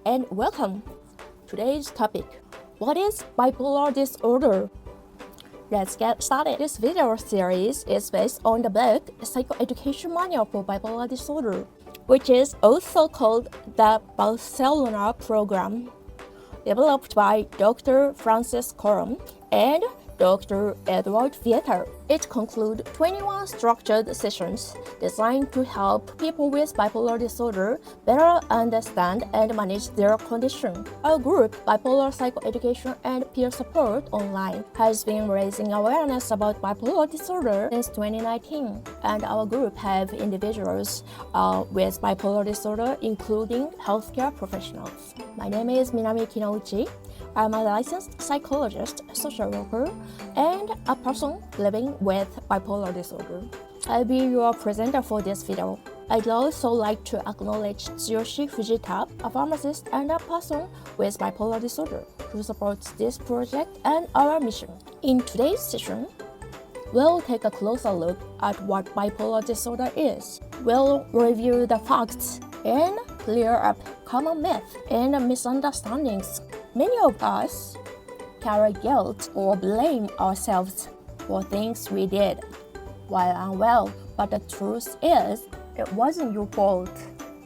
and welcome. Today's topic: what is bipolar disorder? Let's get started. This video series is based on the book Psychoeducation Manual for Bipolar Disorder, which is also called the Barcelona Program, developed by Dr. Francis Coram and Dr. Edward Vietor. It concludes 21 structured sessions designed to help people with bipolar disorder better understand and manage their condition. Our group, Bipolar Psychoeducation and Peer Support Online, has been raising awareness about bipolar disorder since 2019, and our group have individuals with bipolar disorder, including healthcare professionals. My name is Minami Kinouchi. I'm a licensed psychologist, social worker, and a person living with bipolar disorder. I'll be your presenter for this video. I'd also like to acknowledge Tsuyoshi Fujita, a pharmacist and a person with bipolar disorder, who supports this project and our mission. In today's session, we'll take a closer look at what bipolar disorder is. We'll review the facts and clear up common myths and misunderstandings. Many of us carry guilt or blame ourselves for things we did while unwell, but the truth is, it wasn't your fault.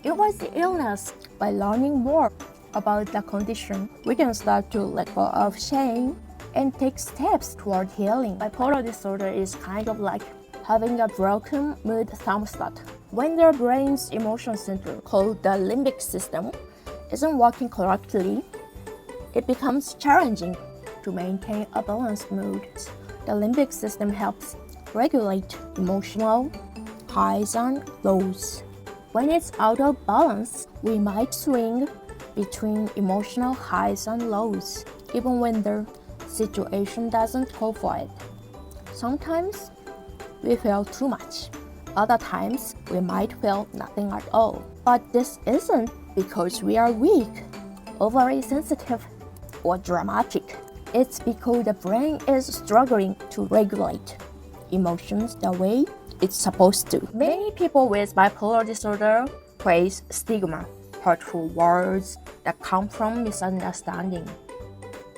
It was the illness. By learning more about the condition, we can start to let go of shame and take steps toward healing. Bipolar disorder is kind of like having a broken mood thermostat. When the brain's emotion center, called the limbic system, isn't working correctly, it becomes challenging to maintain a balanced mood. The limbic system helps regulate emotional highs and lows. When it's out of balance, we might swing between emotional highs and lows, even when the situation doesn't call for it. Sometimes we feel too much. Other times we might feel nothing at all. But this isn't because we are weak, overly sensitive, or dramatic. It's because the brain is struggling to regulate emotions the way it's supposed to. Many people with bipolar disorder face stigma, hurtful words that come from misunderstanding.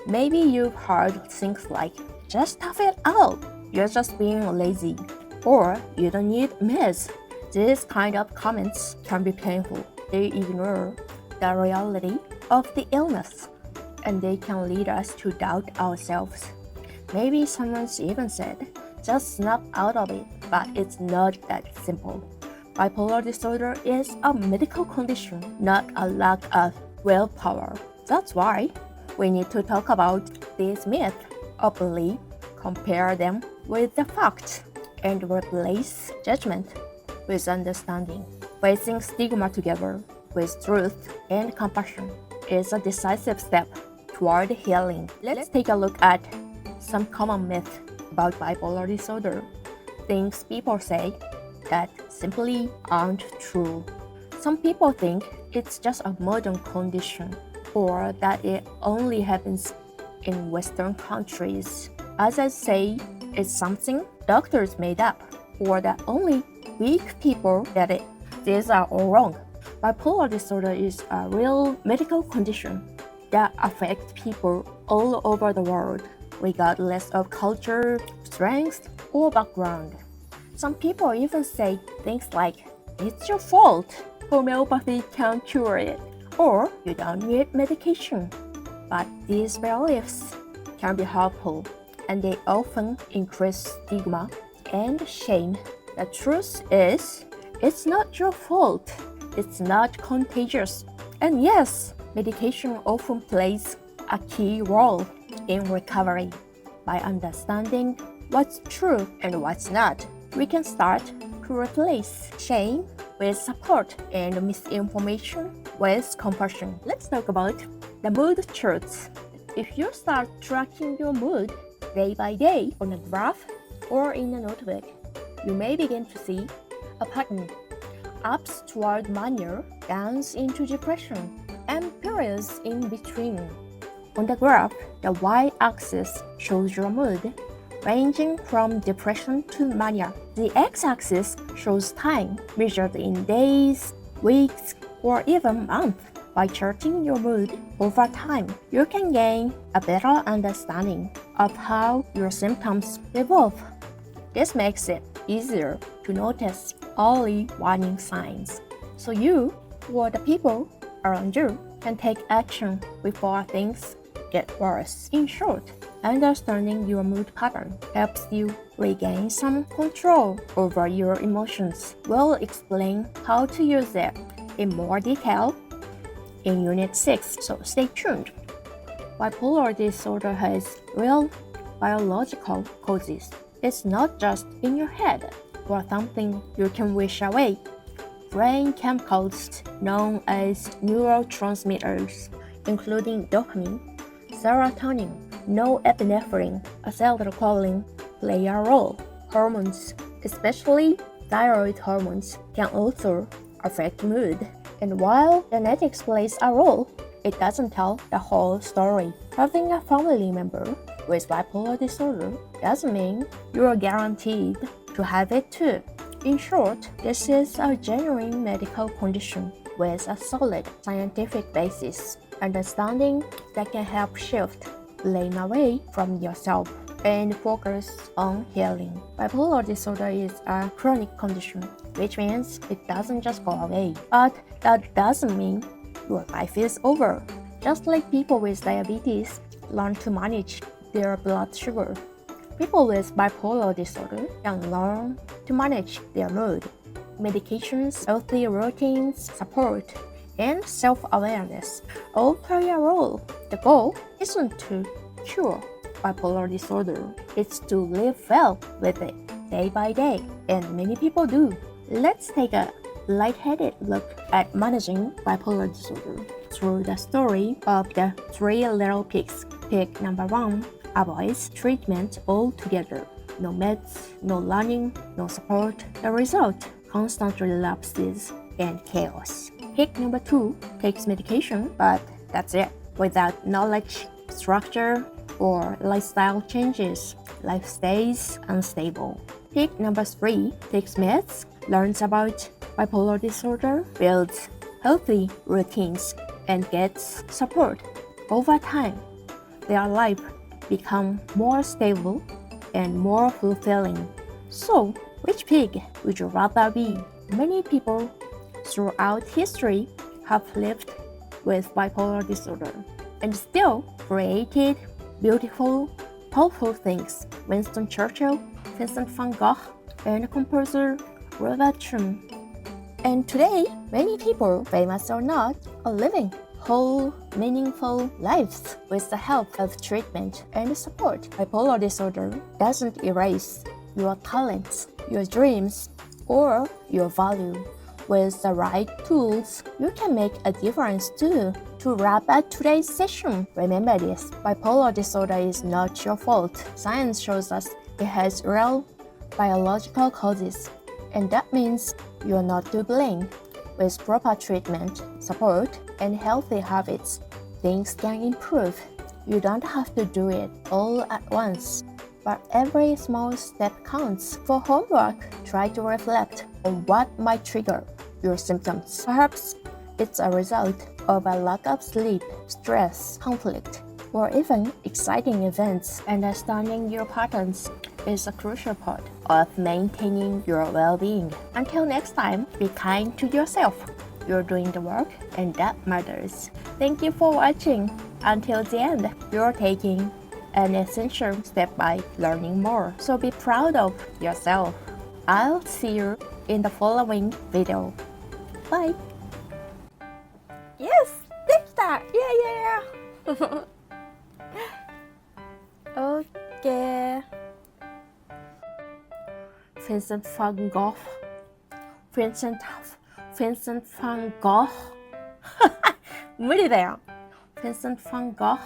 Maybe you've heard things like, just tough it out, you're just being lazy, or you don't need meds. These kind of comments can be painful. They ignore the reality of the illness, and they can lead us to doubt ourselves. Maybe someone's even said, just snap out of it, but it's not that simple. Bipolar disorder is a medical condition, not a lack of willpower. That's why we need to talk about these myths openly, compare them with the facts, and replace judgment with understanding. Facing stigma together with truth and compassion is a decisive step toward healing. Let's take a look at some common myths about bipolar disorder. Things people say that simply aren't true. Some people think it's just a modern condition, or that it only happens in Western countries. Others say it's something doctors made up, or that only weak people get it. These are all wrong. Bipolar disorder is a real medical condition that affects people all over the world, regardless of culture, strength, or background. Some people even say things like, it's your fault, homeopathy can't cure it, or you don't need medication. But these beliefs can be harmful, and they often increase stigma and shame. The truth is, it's not your fault. It's not contagious. And yes, medication often plays a key role in recovery. By understanding what's true and what's not, we can start to replace shame with support and misinformation with compassion. Let's talk about the mood charts. If you start tracking your mood day by day on a graph or in a notebook, you may begin to see a pattern. Ups toward mania, downs into depression, and periods in between. On the graph, the y-axis shows your mood, ranging from depression to mania. The x-axis shows time, measured in days, weeks, or even months, By charting your mood over time, you can gain a better understanding of how your symptoms evolve. This makes it easier to notice early warning signs, so you or the people around you can take action before things get worse. In short, understanding your mood pattern helps you regain some control over your emotions. We'll explain how to use it in more detail in Unit 6, so stay tuned. Bipolar disorder has real biological causes. It's not just in your head or something you can wish away. Brain chemicals known as neurotransmitters, including dopamine, serotonin, norepinephrine, acetylcholine, play a role. Hormones, especially thyroid hormones, can also affect mood. And while genetics plays a role, it doesn't tell the whole story. Having a family member with bipolar disorder doesn't mean you're guaranteed to have it too. In short, this is a genuine medical condition with a solid scientific basis, understanding that can help shift blame away from yourself and focus on healing. Bipolar disorder is a chronic condition, which means it doesn't just go away. But that doesn't mean your life is over. Just like people with diabetes learn to manage their blood sugar, people with bipolar disorder can learn to manage their mood. Medications, healthy routines, support, and self-awareness all play a role. The goal isn't to cure bipolar disorder, it's to live well with it day by day, and many people do. Let's take a lightheaded look at managing bipolar disorder through the story of the three little pigs. Pig number 1 avoids treatment altogether. No meds, no learning, no support. The result, constant relapses and chaos. Pig number 2 takes medication, but that's it. Without knowledge, structure, or lifestyle changes, life stays unstable. Pig number 3 takes meds, learns about bipolar disorder, builds healthy routines, and gets support. Over time, their life becomes more stable and more fulfilling. So, which pig would you rather be? Many people throughout history have lived with bipolar disorder and still created beautiful, powerful things. Winston Churchill, Vincent van Gogh, and composer Robert Schumann. And today, many people, famous or not, are living whole, meaningful lives with the help of treatment and support. Bipolar disorder doesn't erase your talents, your dreams, or your value. With the right tools, you can make a difference too. To wrap up today's session, remember this: bipolar disorder is not your fault. Science shows us it has real biological causes, and that means you're not to blame. With proper treatment, support, and healthy habits, things can improve. You don't have to do it all at once, but every small step counts. For homework, try to reflect on what might trigger your symptoms. Perhaps it's a result of a lack of sleep, stress, conflict, or even exciting events. Understanding your patterns is a crucial part of maintaining your well-being. Until next time, be kind to yourself. You're doing the work, and that matters. Thank you for watching. Until the end, you're taking an essential step by learning more. So be proud of yourself. I'll see you in the following video. Bye! Yes! できた! Yeah! Okay. Vincent van Gogh. Vincent van Gogh. 無理だよ。Vincent van Gogh.